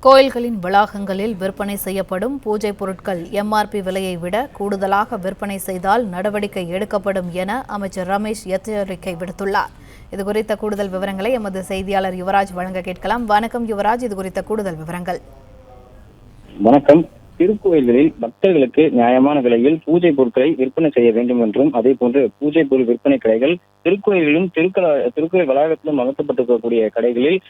கோயில்களின் வளாகங்களில் விற்பனை செய்யப்படும் பூஜை பொருட்கள் எம்ஆர்பி விலையை விட கூடுதலாக விற்பனை செய்தால் நடவடிக்கை எடுக்கப்படும் என அமைச்சர் ரமேஷ் எச்சரிக்கை விடுத்துள்ளார். இதுகுறித்த கூடுதல் விவரங்களை எமது செய்தியாளர் யுவராஜ் வழங்க கேட்கலாம். வணக்கம் யுவராஜ், இதுகுறித்த கூடுதல் விவரங்கள். வணக்கம். திருக்கோயில்களில் பக்தர்களுக்கு நியாயமான விலையில் பூஜை பொருட்களை விற்பனை செய்ய வேண்டும் என்றும், அதே போன்று பூஜை பொருள் விற்பனை கடைகள் திருக்கோயிலிலும் திருக்கோயில் வளாகத்திலும் அமைக்கப்பட்டிருக்கக்கூடிய கடைகளில்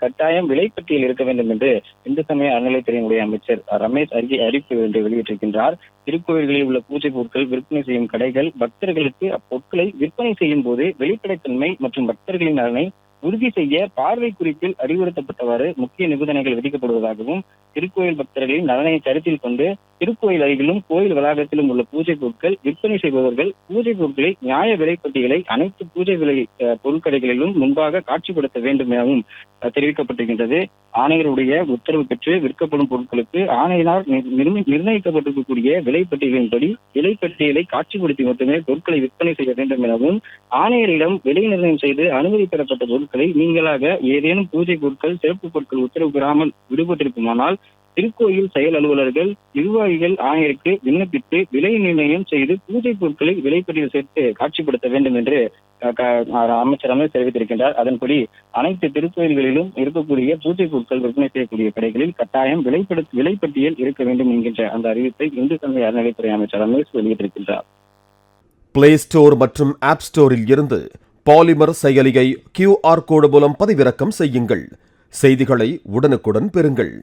கட்டாயம் விலைப்பட்டியல் இருக்க வேண்டும் என்று இந்து சமய அறநிலையத்துறையினுடைய அமைச்சர் ரமேஷ் அறிவிப்பு ஒன்றை வெளியிட்டிருக்கின்றார். திருக்கோயில்களில் உள்ள பூஜை பொருட்கள் விற்பனை செய்யும் கடைகள் பக்தர்களுக்கு அப்பொருட்களை விற்பனை செய்யும் போது வெளிப்படைத்தன்மை மற்றும் பக்தர்களின் நலனை உறுதி செய்ய பார்வை குறிப்பில் அறிவுறுத்தப்பட்டவாறு முக்கிய நிபந்தனைகள் விதிக்கப்படுவதாகவும், திருக்கோயில் பக்தர்களின் நலனை கருத்தில் கொண்டு திருக்கோயில் அருகிலும் கோயில் வளாகத்திலும் உள்ள பூஜை பொருட்கள் விற்பனை செய்பவர்கள் பூஜை பொருட்களை நியாய விலைப்பட்டியலை அனைத்து பூஜை விலை பொருட்கடைகளிலும் முன்பாக காட்சிப்படுத்த வேண்டும் எனவும் தெரிவிக்கப்பட்டிருக்கின்றது. ஆணையருடைய உத்தரவு பெற்று விற்கப்படும் பொருட்களுக்கு ஆணையினால் நிர்ணயிக்கப்பட்டிருக்கக்கூடிய விலைப்பட்டியலின்படி விலைப்பட்டியலை காட்சிப்படுத்தி மட்டுமே பொருட்களை விற்பனை செய்ய வேண்டும் எனவும், ஆணையரிடம் விலை நிர்ணயம் செய்து அனுமதி பெறப்பட்ட பொருட்களை நீங்களாக ஏதேனும் பூஜை பொருட்கள் சிறப்பு பொருட்கள் உத்தரவு பெறாமல் விடுபட்டிருக்குமானால் திருக்கோயில் செயல் அலுவலர்கள் நிர்வாகிகள் ஆணையருக்கு விண்ணப்பித்து விலை நிர்ணயம் செய்து பூஜை பொருட்களை விலைப்பட்டியல் சேர்த்து காட்சிப்படுத்த வேண்டும் என்று அமைச்சர் ரமேஷ் தெரிவித்திருக்கின்றார். அதன்படி அனைத்து திருக்கோயில்களிலும் இருக்கக்கூடிய பூஜை பொருட்கள் விற்பனை செய்யக்கூடிய கடைகளில் கட்டாயம் விலைப்பட்டியல் இருக்க வேண்டும் என்கின்ற அந்த அறிவிப்பை இந்து சமய அறநிலையத்துறை அமைச்சர் ரமேஷ் வெளியிட்டிருக்கின்றார். பிளே ஸ்டோர் மற்றும் ஆப் ஸ்டோரில் இருந்து பாலிமர் செயலியை QR கோடு மூலம் பதிவிறக்கம் செய்யுங்கள். செய்திகளை உடனுக்குடன் பெறுங்கள்.